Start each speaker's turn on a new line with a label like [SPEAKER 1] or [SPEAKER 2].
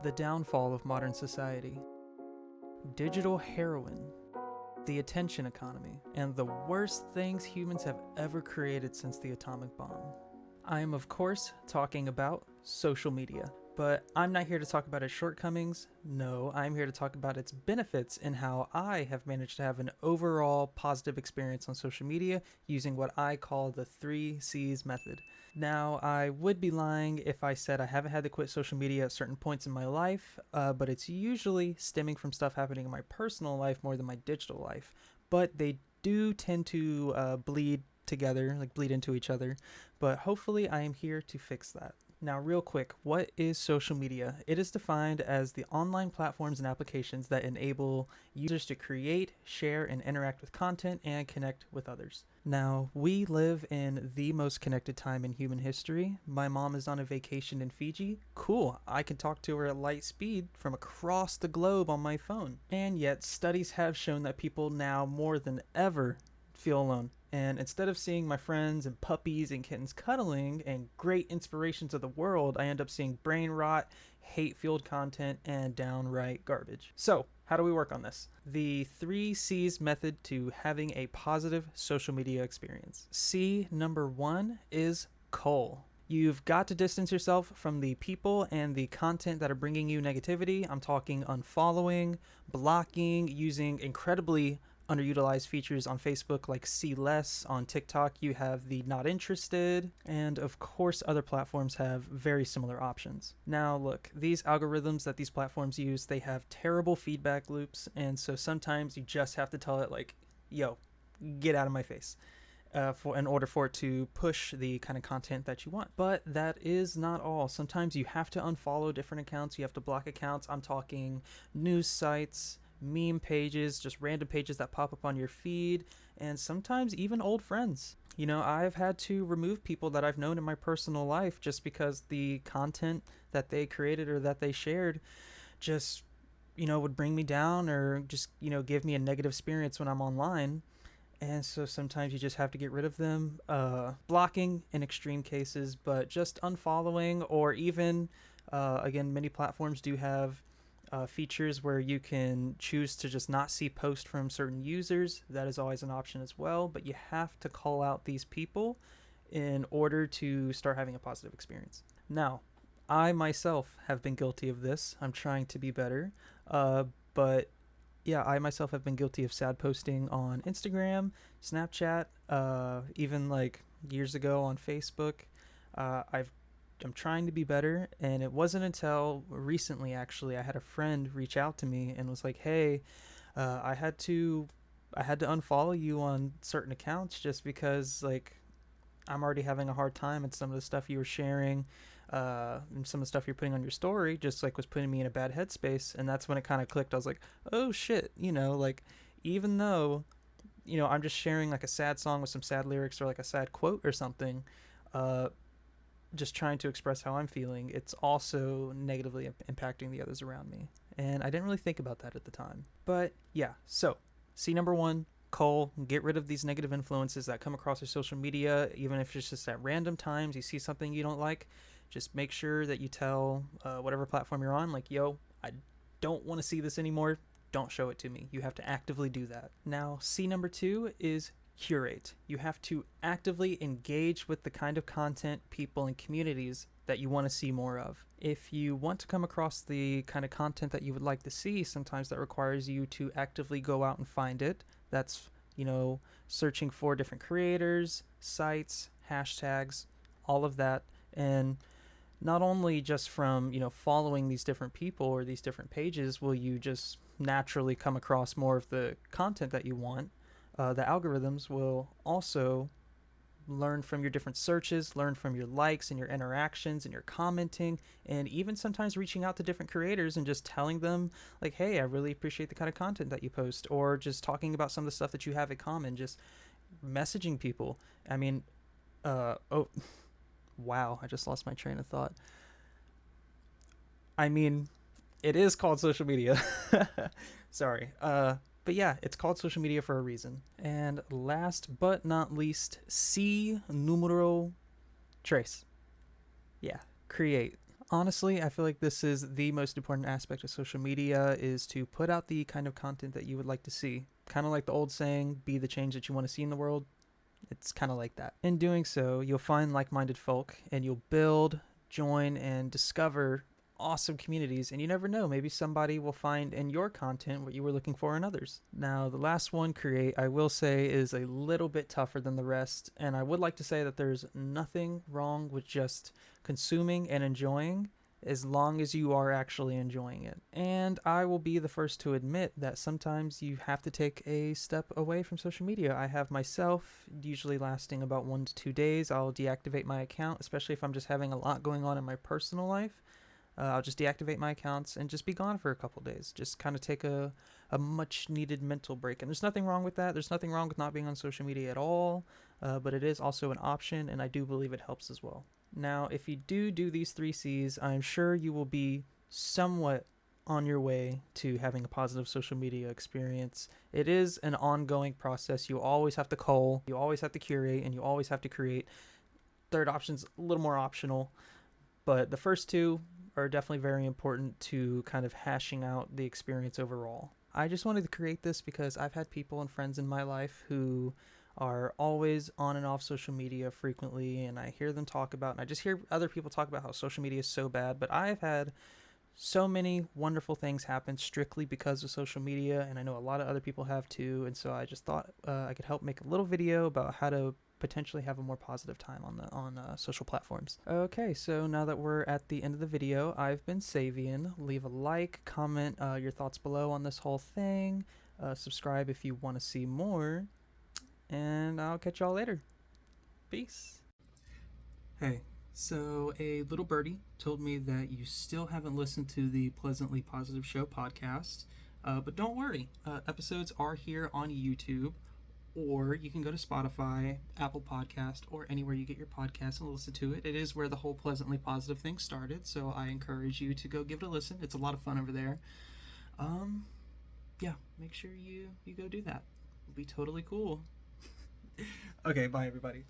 [SPEAKER 1] The downfall of modern society, digital heroin, the attention economy, and the worst things humans have ever created since the atomic bomb. I am, of course, talking about social media, but I'm not here to talk about its shortcomings. No, I'm here to talk about its benefits and how I have managed to have an overall positive experience on social media using what I call the 3Cs method. Now, I would be lying if I said I haven't had to quit social media at certain points in my life, but it's usually stemming from stuff happening in my personal life more than my digital life. But they do tend to bleed together, like bleed into each other, but hopefully I am here to fix that. Now, real quick, what is social media? It is defined as the online platforms and applications that enable users to create, share, and interact with content and connect with others. Now, we live in the most connected time in human history. My mom is on a vacation in Fiji. Cool, I can talk to her at light speed from across the globe on my phone. And yet, studies have shown that people now more than ever feel alone. And instead of seeing my friends and puppies and kittens cuddling and great inspirations of the world, I end up seeing brain rot, hate-fueled content, and downright garbage. So, how do we work on this? The 3Cs method to having a positive social media experience. C number 1 is Cull. You've got to distance yourself from the people and the content that are bringing you negativity. I'm talking unfollowing, blocking, using incredibly underutilized features on Facebook like see less. On TikTok you have the not interested, and of course other platforms have very similar options. Now look, these algorithms that these platforms use, they have terrible feedback loops, and so sometimes you just have to tell it like, yo, get out of my face. In order for it to push the kind of content that you want. But that is not all. Sometimes you have to unfollow different accounts, you have to block accounts. I'm talking news sites, meme pages, just random pages that pop up on your feed, and sometimes even old friends. You know, I've had to remove people that I've known in my personal life just because the content that they created or that they shared just, would bring me down or just, give me a negative experience when I'm online. And so sometimes you just have to get rid of them. Blocking in extreme cases, but just unfollowing, or even, again, many platforms do have features where you can choose to just not see posts from certain users. That is always an option as well, but you have to call out these people in order to start having a positive experience. Now, I myself have been guilty of this. I'm trying to be better, but yeah, I myself have been guilty of sad posting on Instagram, Snapchat, even like years ago on Facebook. I'm trying to be better, and it wasn't until recently, actually, I had a friend reach out to me and was like, "Hey, I had to unfollow you on certain accounts just because like I'm already having a hard time, and some of the stuff you were sharing, and some of the stuff you're putting on your story just like was putting me in a bad headspace." And that's when it kind of clicked. I was like, oh shit, like even though, I'm just sharing like a sad song with some sad lyrics or like a sad quote or something, just trying to express how I'm feeling, it's also negatively impacting the others around me. And I didn't really think about that at the time. But yeah, so C number 1, Cull. Get rid of these negative influences that come across your social media, even if it's just at random times you see something you don't like. Just make sure that you tell whatever platform you're on, like, yo, I don't want to see this anymore. Don't show it to me. You have to actively do that. Now, C number 2 is Curate. You have to actively engage with the kind of content, people, and communities that you want to see more of. If you want to come across the kind of content that you would like to see, sometimes that requires you to actively go out and find it. That's, searching for different creators, sites, hashtags, all of that. And not only just from, following these different people or these different pages will you just naturally come across more of the content that you want. The algorithms will also learn from your different searches, learn from your likes and your interactions and your commenting, and even sometimes reaching out to different creators and just telling them like, hey, I really appreciate the kind of content that you post, or just talking about some of the stuff that you have in common, just messaging people. I mean, oh, wow, I just lost my train of thought. I mean, it is called social media. Sorry. But yeah, it's called social media for a reason. And last but not least, C numero tres. Yeah, create. Honestly, I feel like this is the most important aspect of social media, is to put out the kind of content that you would like to see. Kind of like the old saying, be the change that you want to see in the world. It's kind of like that. In doing so, you'll find like-minded folk and you'll build, join, and discover awesome communities, and you never know, maybe somebody will find in your content what you were looking for in others. Now, the last one, Curate, I will say is a little bit tougher than the rest, and I would like to say that there's nothing wrong with just consuming and enjoying, as long as you are actually enjoying it. And I will be the first to admit that sometimes you have to take a step away from social media. I have myself, usually lasting about 1 to 2 days, I'll deactivate my account, especially if I'm just having a lot going on in my personal life. I'll just deactivate my accounts and just be gone for a couple days. Just kind of take a much needed mental break. And there's nothing wrong with that. There's nothing wrong with not being on social media at all. But it is also an option, and I do believe it helps as well. Now, if you do these 3 C's, I'm sure you will be somewhat on your way to having a positive social media experience. It is an ongoing process. You always have to cull, you always have to curate, and you always have to create. Third option's a little more optional, but the first 2 are definitely very important to kind of hashing out the experience overall. I just wanted to create this because I've had people and friends in my life who are always on and off social media frequently, and I hear them talk about, and I just hear other people talk about how social media is so bad, but I've had so many wonderful things happen strictly because of social media, and I know a lot of other people have too, and so I just thought I could help make a little video about how to potentially have a more positive time on social platforms. Okay, so now that we're at the end of the video, I've been Savian. Leave a like, comment your thoughts below on this whole thing, subscribe if you want to see more, and I'll catch y'all later. Peace. Hey, so a little birdie told me that you still haven't listened to the Pleasantly Positive Show podcast, but don't worry, episodes are here on YouTube, or you can go to Spotify, Apple Podcast, or anywhere you get your podcasts and listen to it. It is where the whole Pleasantly Positive thing started, so I encourage you to go give it a listen. It's a lot of fun over there. Yeah, make sure you go do that. It'll be totally cool. Okay, bye everybody.